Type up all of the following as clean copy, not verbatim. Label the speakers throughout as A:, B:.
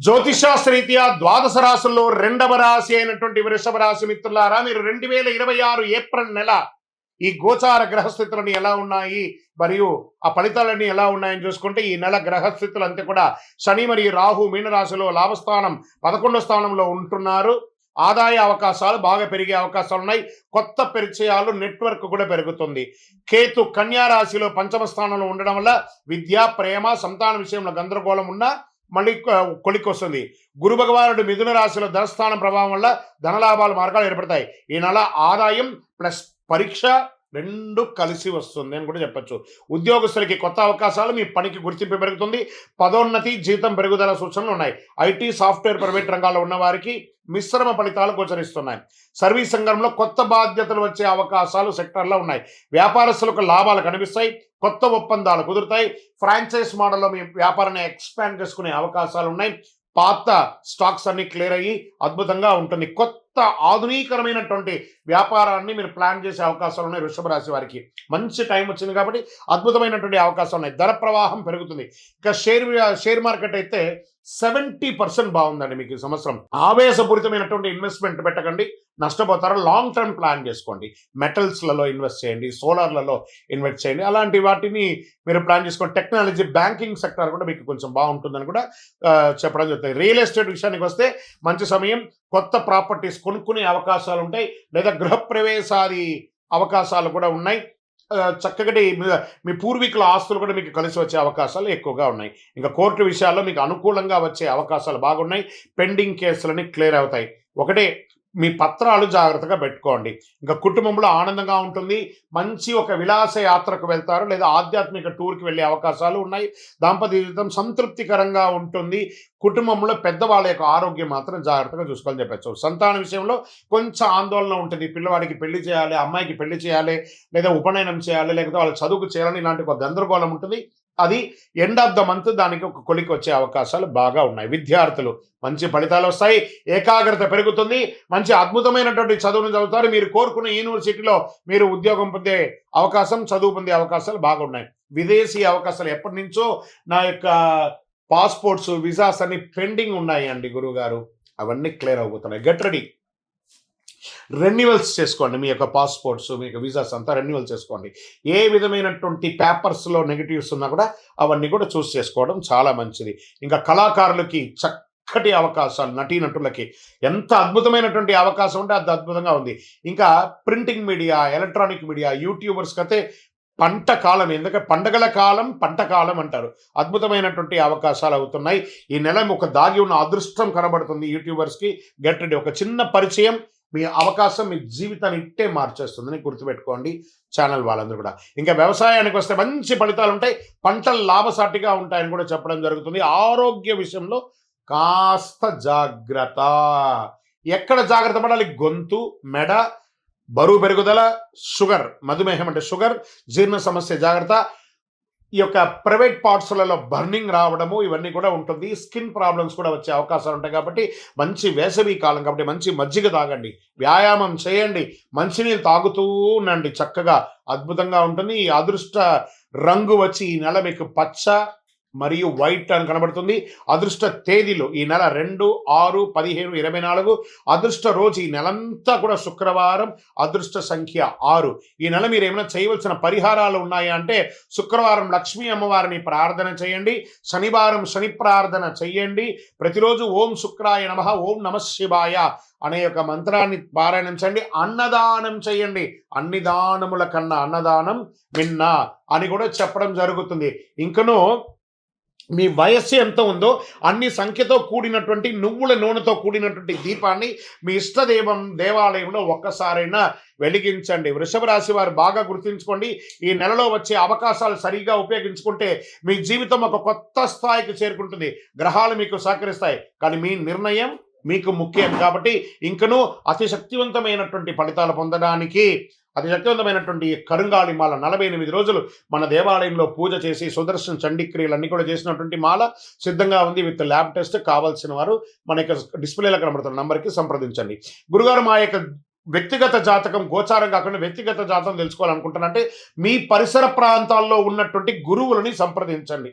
A: జ్యోతిషాస్త్రరీత్యా ద్వాదశ రాశుల్లో రెండవ రాశి అయినటువంటి వృషభ రాశి మిత్రులారా, మీరు 2026 ఏప్రిల్ నెల ఈ గోచార గ్రహస్థితులని ఎలా ఉన్నాయి మరియు ఆ ఫలితాలన్నీ ఎలా ఉన్నాయని చూసుకుంటే, ఈ నెల గ్రహస్థితులు అంతే కూడా శని మరియు రాహు మీనరాశిలో లాభస్థానం 11వ స్థానంలో ఉంటున్నారు. ఆదాయ అవకాశాలు బాగా పెరిగే అవకాశాలు ఉన్నాయి. కొత్త పరిచయాలు, నెట్వర్క్ కూడా పెరుగుతుంది. కేతు కన్యా రాశిలో పంచమ స్థానంలో ఉండడం వల్ల విద్య, ప్రేమ, సంతాన విషయంలో గందరగోళం ఉన్నా మళ్ళీ కొలికి వస్తుంది. గురు భగవానుడు మిథున రాశిలో ధనస్థానం ప్రభావం వల్ల ధనలాభాల మార్గాలు ఏర్పడతాయి. ఈ నెల ఆదాయం ప్లస్ పరీక్ష రెండు కలిసి వస్తుంది అని కూడా చెప్పచ్చు. ఉద్యోగస్తులకి కొత్త అవకాశాలు, మీ పనికి గుర్తింపు పెరుగుతుంది. పదోన్నతి, జీతం పెరుగుదల సూచనలు ఉన్నాయి. ఐటీ, సాఫ్ట్వేర్, ప్రైవేట్ రంగాల్లో ఉన్న వారికి మిశ్రమ ఫలితాలు గోచరిస్తున్నాయి. సర్వీస్ రంగంలో కొత్త బాధ్యతలు వచ్చే అవకాశాలు సెక్టర్లో ఉన్నాయి. వ్యాపారస్తులకు లాభాలు కనిపిస్తాయి. కొత్త ఒప్పందాలు కుదురుతాయి. ఫ్రాంచైజ్ మోడల్లో మీ వ్యాపారాన్ని ఎక్స్పాండ్ చేసుకునే అవకాశాలు ఉన్నాయి. పాత స్టాక్స్ అన్ని క్లియర్ అయ్యి అద్భుతంగా ఉంటుంది. కొత్త ఆధునీకరమైనటువంటి వ్యాపారాన్ని మీరు ప్లాన్ చేసే అవకాశాలు ఉన్నాయి. వృషభ రాశి వారికి మంచి టైం వచ్చింది కాబట్టి అద్భుతమైనటువంటి అవకాశాలు ఉన్నాయి. ధన ప్రవాహం పెరుగుతుంది. ఇక షేర్ మార్కెట్ అయితే 70% బాగుందండి మీకు ఈ సంవత్సరం. ఆవేశపూరితమైనటువంటి ఇన్వెస్ట్మెంట్ పెట్టకండి, నష్టపోతారు. లాంగ్ టర్మ్ ప్లాన్ చేసుకోండి. మెటల్స్లలో ఇన్వెస్ట్ చేయండి, సోలార్లలో ఇన్వెస్ట్ చేయండి. అలాంటి వాటిని మీరు ప్లాన్ చేసుకోండి. టెక్నాలజీ, బ్యాంకింగ్ సెక్టర్ కూడా మీకు కొంచెం బాగుంటుందని కూడా చెప్పడం జరుగుతుంది. రియల్ ఎస్టేట్ విషయానికి వస్తే మంచి సమయం. కొత్త ప్రాపర్టీస్ కొనుక్కునే అవకాశాలు ఉంటాయి, లేదా గృహప్రవేశాది అవకాశాలు కూడా ఉన్నాయి. చక్కటి మీ పూర్వీకుల ఆస్తులు కూడా మీకు కలిసి వచ్చే అవకాశాలు ఎక్కువగా ఉన్నాయి. ఇంకా కోర్టు విషయాల్లో మీకు అనుకూలంగా వచ్చే అవకాశాలు బాగున్నాయి. పెండింగ్ కేసులని క్లియర్ అవుతాయి. ఒకటే, మీ పత్రాలు జాగ్రత్తగా పెట్టుకోండి. ఇంకా కుటుంబంలో ఆనందంగా ఉంటుంది. మంచి ఒక విలాస యాత్రకు వెళ్తారు, లేదా ఆధ్యాత్మిక టూర్కి వెళ్ళే అవకాశాలు ఉన్నాయి. దాంపత్య జీవితం సంతృప్తికరంగా ఉంటుంది. కుటుంబంలో పెద్దవాళ్ళ యొక్క ఆరోగ్యం మాత్రం జాగ్రత్తగా చూసుకోవాలని చెప్పచ్చు. సంతాన విషయంలో కొంచెం ఆందోళన ఉంటుంది. పిల్లవాడికి పెళ్లి చేయాలి, అమ్మాయికి పెళ్లి చేయాలి, లేదా ఉపనయనం చేయాలి, లేకపోతే వాళ్ళ చదువుకు చేయాలని ఇలాంటి ఒక గందరగోళం ఉంటుంది. అది ఎండ్ ఆఫ్ ద మంత్ దానికి ఒక కొలికి వచ్చే అవకాశాలు బాగా ఉన్నాయి. విద్యార్థులు మంచి ఫలితాలు వస్తాయి. ఏకాగ్రత పెరుగుతుంది. మంచి అద్భుతమైనటువంటి చదువును చదువుతారు. మీరు కోరుకున్న యూనివర్సిటీలో మీరు ఉద్యోగం పొందే అవకాశం, చదువు పొందే అవకాశాలు బాగున్నాయి. విదేశీ అవకాశాలు ఎప్పటి నుంచో నా యొక్క పాస్పోర్ట్స్, విజాస్ అన్ని పెండింగ్ ఉన్నాయి అండి గురువుగారు, అవన్నీ క్లియర్ అవుతున్నాయి. Get ready. రెన్యువల్స్ చేసుకోండి. మీ యొక్క పాస్పోర్ట్స్, మీ యొక్క వీసాస్ అంతా రెన్యువల్ చేసుకోండి. ఏ విధమైనటువంటి పేపర్స్లో నెగిటివ్స్ ఉన్నా కూడా అవన్నీ కూడా చూస్ చేసుకోవడం చాలా మంచిది. ఇంకా కళాకారులకి చక్కటి అవకాశాలు, నటీనటులకి ఎంత అద్భుతమైనటువంటి అవకాశం ఉంటే అది అద్భుతంగా ఉంది. ఇంకా ప్రింటింగ్ మీడియా, ఎలక్ట్రానిక్ మీడియా, యూట్యూబర్స్కి అయితే పంట కాలం, ఎందుకంటే పండగల కాలం, పంట కాలం అంటారు. అద్భుతమైనటువంటి అవకాశాలు అవుతున్నాయి. ఈ నెల ఒక దాగి ఉన్న అదృష్టం కనబడుతుంది యూట్యూబర్స్కి. Get ready. ఒక చిన్న పరిచయం మీ అవకాశం మీ జీవితాన్ని ఇట్టే మార్చేస్తుందని గుర్తుపెట్టుకోండి ఛానల్ వాళ్ళందరూ కూడా. ఇంకా వ్యవసాయానికి వస్తే మంచి ఫలితాలు ఉంటాయి. పంటలు లాభసాటిగా ఉంటాయని కూడా చెప్పడం జరుగుతుంది. ఆరోగ్య విషయంలో కాస్త జాగ్రత్త. ఎక్కడ జాగ్రత్త పడాలి? గొంతు, మెడ, బరువు పెరుగుదల, షుగర్, మధుమేహం అంటే షుగర్, జీర్ణ సమస్య జాగ్రత్త. ఈ యొక్క ప్రైవేట్ పార్ట్స్లలో బర్నింగ్ రావడము ఇవన్నీ కూడా ఉంటుంది. స్కిన్ ప్రాబ్లమ్స్ కూడా వచ్చే అవకాశాలు ఉంటాయి. కాబట్టి మంచి వేసవి కాలం కాబట్టి మంచి మజ్జిగ తాగండి, వ్యాయామం చేయండి, మంచినీళ్ళు తాగుతూ ఉండండి. చక్కగా అద్భుతంగా ఉంటుంది. ఈ అదృష్ట రంగు వచ్చి ఈ నెల మీకు పచ్చ మరియు వైట్ అని కనబడుతుంది. అదృష్ట తేదీలు ఈ నెల 2, 6, 15, 24. అదృష్ట రోజు ఈ నెలంతా కూడా శుక్రవారం. అదృష్ట సంఖ్య 6. ఈ నెల మీరు ఏమైనా చేయవలసిన పరిహారాలు ఉన్నాయా అంటే, శుక్రవారం లక్ష్మీ అమ్మవారిని ప్రార్థన చేయండి. శనివారం శని ప్రార్థన చెయ్యండి. ప్రతిరోజు ఓం శుక్రాయ నమః, ఓం నమః శివాయ అనే యొక్క మంత్రాన్ని పారాయణం చేయండి. అన్నదానం చేయండి. అన్ని దానముల కన్నా అన్నదానం మిన్న అని కూడా చెప్పడం జరుగుతుంది. ఇంకనూ మీ వయస్సు ఎంత ఉందో అన్ని సంఖ్యతో కూడినటువంటి నువ్వుల నూనెతో కూడినటువంటి దీపాన్ని మీ దేవాలయంలో ఒక్కసారైనా వెలిగించండి. వృషభ రాశి వారు బాగా గుర్తుంచుకోండి. ఈ నెలలో వచ్చే అవకాశాలు సరిగా ఉపయోగించుకుంటే మీ జీవితం ఒక కొత్త స్థాయికి చేరుకుంటుంది. గ్రహాలు మీకు సహకరిస్తాయి, కానీ మీ నిర్ణయం మీకు ముఖ్యం. కాబట్టి ఇంకనూ అతి శక్తివంతమైనటువంటి ఫలితాలు పొందడానికి అతి శక్తివంతమైనటువంటి కరుంగాళి మాల 48 రోజులు మన దేవాలయంలో పూజ చేసి సుదర్శన చండీక్రియలన్నీ కూడా చేసినటువంటి మాల సిద్ధంగా ఉంది. With lab test. కావాల్సిన వారు మన యొక్క డిస్ప్లేలో కనబడుతున్న నంబర్కి సంప్రదించండి. గురుగారు, మా యొక్క వ్యక్తిగత జాతకం, గోచారం కాకుండా వ్యక్తిగత జాతకం తెలుసుకోవాలనుకుంటున్నారంటే మీ పరిసర ప్రాంతాల్లో ఉన్నటువంటి గురువులని సంప్రదించండి.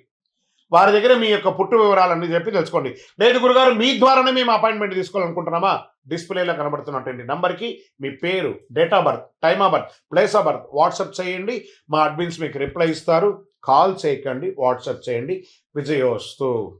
A: వారి దగ్గర మీ యొక్క పుట్టు వివరాలన్నీ చెప్పి తెలుసుకోండి. లేదు గురుగారు మీ ద్వారానే మేము అపాయింట్మెంట్ తీసుకోవాలనుకుంటున్నామా, డిస్ప్లేలో కనబడుతున్నటువంటి నంబర్కి మీ పేరు, date of birth, time of birth, place of birth WhatsApp చేయండి. మా అడ్మిన్స్ మీకు రిప్లై ఇస్తారు. కాల్ చేయకండి, వాట్సాప్ చేయండి. విజయోస్తు.